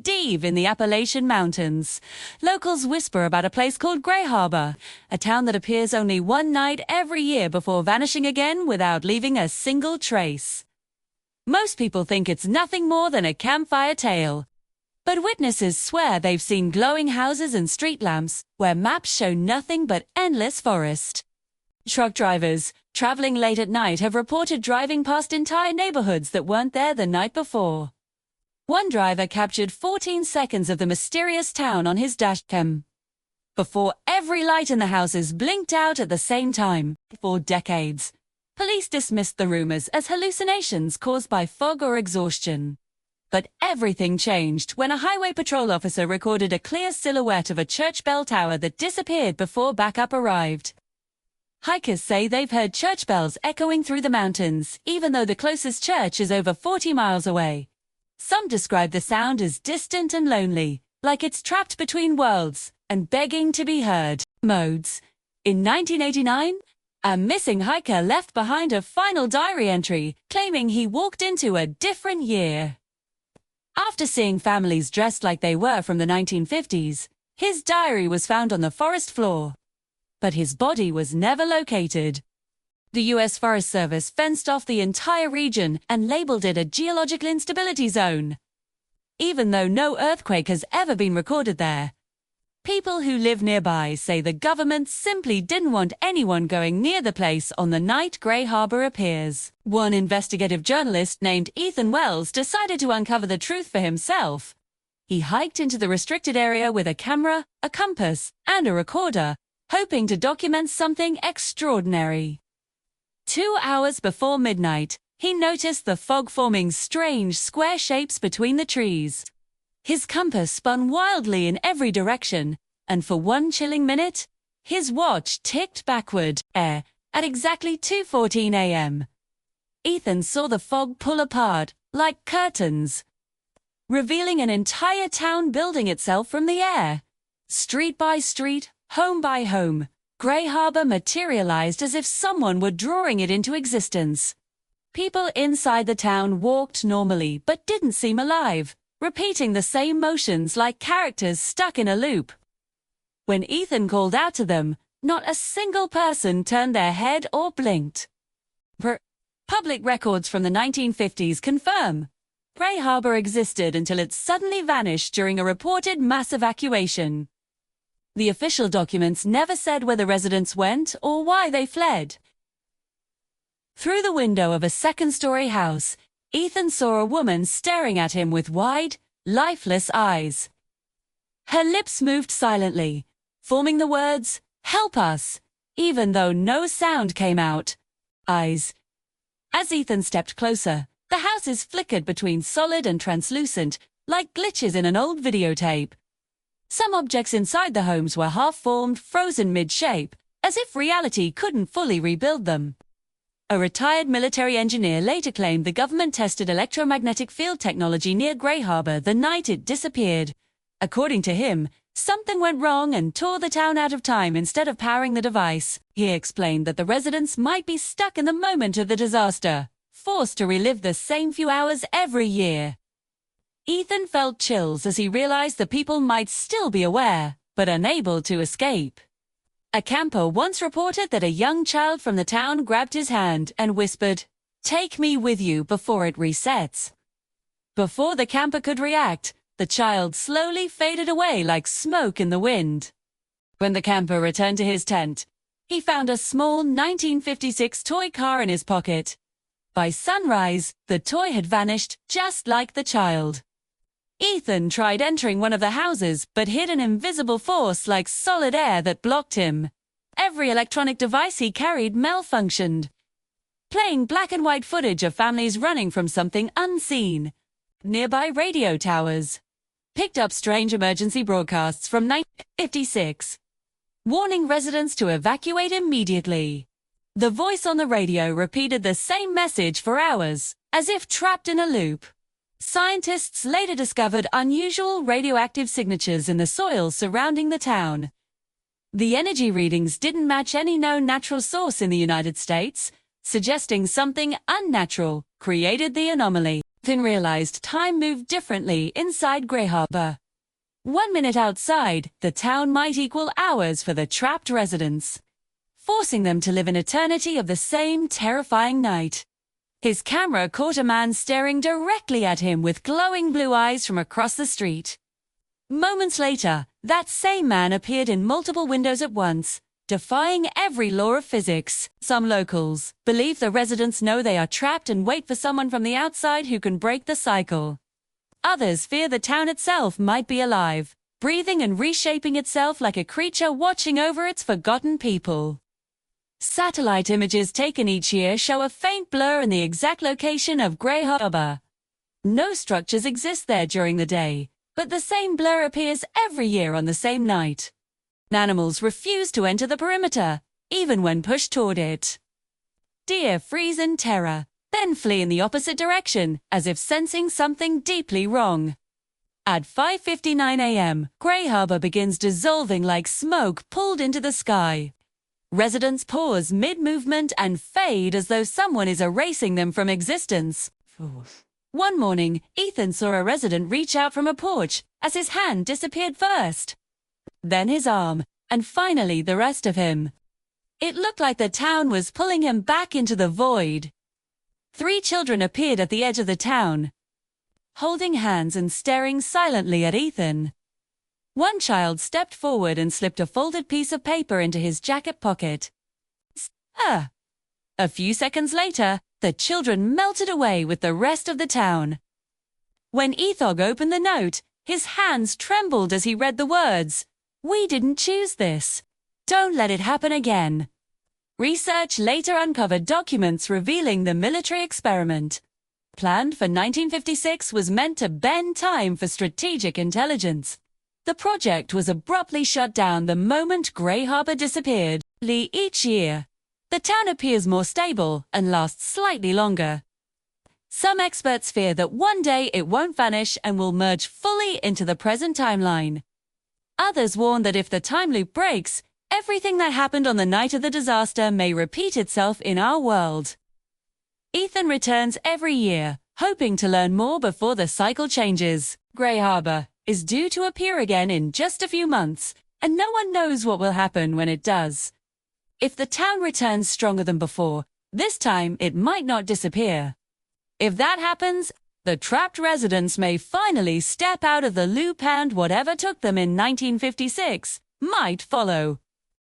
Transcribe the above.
deep in the Appalachian Mountains. Locals whisper about a place called Gray Harbor, a town that appears only one night every year before vanishing again without leaving a single trace. Most people think it's nothing more than a campfire tale, but witnesses swear they've seen glowing houses and street lamps where maps show nothing but endless forest. Truck drivers traveling late at night have reported driving past entire neighborhoods that weren't there the night before. One driver captured 14 seconds of the mysterious town on his dashcam before every light in the houses blinked out at the same time. For decades, police dismissed the rumors as hallucinations caused by fog or exhaustion. But everything changed when a highway patrol officer recorded a clear silhouette of a church bell tower that disappeared before backup arrived. Hikers say they've heard church bells echoing through the mountains, even though the closest church is over 40 miles away. Some describe the sound as distant and lonely, like it's trapped between worlds and begging to be heard. Modes. In 1989, a missing hiker left behind a final diary entry claiming he walked into a different year. After seeing families dressed like they were from the 1950s, his diary was found on the forest floor, but his body was never located. The U.S. Forest Service fenced off the entire region and labeled it a geological instability zone, even though no earthquake has ever been recorded there. People who live nearby say the government simply didn't want anyone going near the place on the night Gray Harbor appears. One investigative journalist named Ethan Wells decided to uncover the truth for himself. He hiked into the restricted area with a camera, a compass, and a recorder, hoping to document something extraordinary. 2 hours before midnight, he noticed the fog forming strange square shapes between the trees. His compass spun wildly in every direction, and for one chilling minute, his watch ticked backward, at exactly 2:14 a.m. Ethan saw the fog pull apart, like curtains, revealing an entire town building itself from the air. Street by street, home by home, Gray Harbor materialized as if someone were drawing it into existence. People inside the town walked normally but didn't seem alive, repeating the same motions like characters stuck in a loop. When Ethan called out to them, not a single person turned their head or blinked. Public records from the 1950s confirm Gray Harbor existed until it suddenly vanished during a reported mass evacuation. The official documents never said where the residents went or why they fled. Through the window of a second-story house, Ethan saw a woman staring at him with wide, lifeless eyes. Her lips moved silently, forming the words, "Help us," even though no sound came out. Eyes. As Ethan stepped closer, the houses flickered between solid and translucent, like glitches in an old videotape. Some objects inside the homes were half-formed, frozen mid-shape, as if reality couldn't fully rebuild them. A retired military engineer later claimed the government tested electromagnetic field technology near Gray Harbor the night it disappeared. According to him, something went wrong and tore the town out of time instead of powering the device. He explained that the residents might be stuck in the moment of the disaster, forced to relive the same few hours every year. Ethan felt chills as he realized the people might still be aware, but unable to escape. A camper once reported that a young child from the town grabbed his hand and whispered, "Take me with you before it resets." Before the camper could react, the child slowly faded away like smoke in the wind. When the camper returned to his tent, he found a small 1956 toy car in his pocket. By sunrise, the toy had vanished just like the child. Ethan tried entering one of the houses but hit an invisible force like solid air that blocked him. Every electronic device he carried malfunctioned, playing black and white footage of families running from something unseen. Nearby radio towers picked up strange emergency broadcasts from 1956, warning residents to evacuate immediately. The voice on the radio repeated the same message for hours, as if trapped in a loop. Scientists later discovered unusual radioactive signatures in the soil surrounding the town. The energy readings didn't match any known natural source in the United States, suggesting something unnatural created the anomaly. Then realized time moved differently inside Grey Harbor. 1 minute outside, the town might equal hours for the trapped residents, forcing them to live an eternity of the same terrifying night. His camera caught a man staring directly at him with glowing blue eyes from across the street. Moments later, that same man appeared in multiple windows at once, defying every law of physics. Some locals believe the residents know they are trapped and wait for someone from the outside who can break the cycle. Others fear the town itself might be alive, breathing and reshaping itself like a creature watching over its forgotten people. Satellite images taken each year show a faint blur in the exact location of Grey Harbor. No structures exist there during the day, but the same blur appears every year on the same night. Animals refuse to enter the perimeter, even when pushed toward it. Deer freeze in terror, then flee in the opposite direction, as if sensing something deeply wrong. At 5:59 a.m., Grey Harbor begins dissolving like smoke pulled into the sky. Residents pause mid-movement and fade as though someone is erasing them from existence. One morning, Ethan saw a resident reach out from a porch as his hand disappeared first. Then his arm, and finally the rest of him. It looked like the town was pulling him back into the void. 3 children appeared at the edge of the town, holding hands and staring silently at Ethan. One child stepped forward and slipped a folded piece of paper into his jacket pocket. A few seconds later, the children melted away with the rest of the town. When Ethog opened the note, his hands trembled as he read the words, "We didn't choose this. Don't let it happen again." Research later uncovered documents revealing the military experiment, planned for 1956, was meant to bend time for strategic intelligence. The project was abruptly shut down the moment Grey Harbor disappeared. Each year, the town appears more stable and lasts slightly longer. Some experts fear that one day it won't vanish and will merge fully into the present timeline. Others warn that if the time loop breaks, everything that happened on the night of the disaster may repeat itself in our world. Ethan returns every year, hoping to learn more before the cycle changes. Grey Harbor is due to appear again in just a few months, and no one knows what will happen when it does. If the town returns stronger than before, this time it might not disappear. If that happens, the trapped residents may finally step out of the loop and whatever took them in 1956 might follow.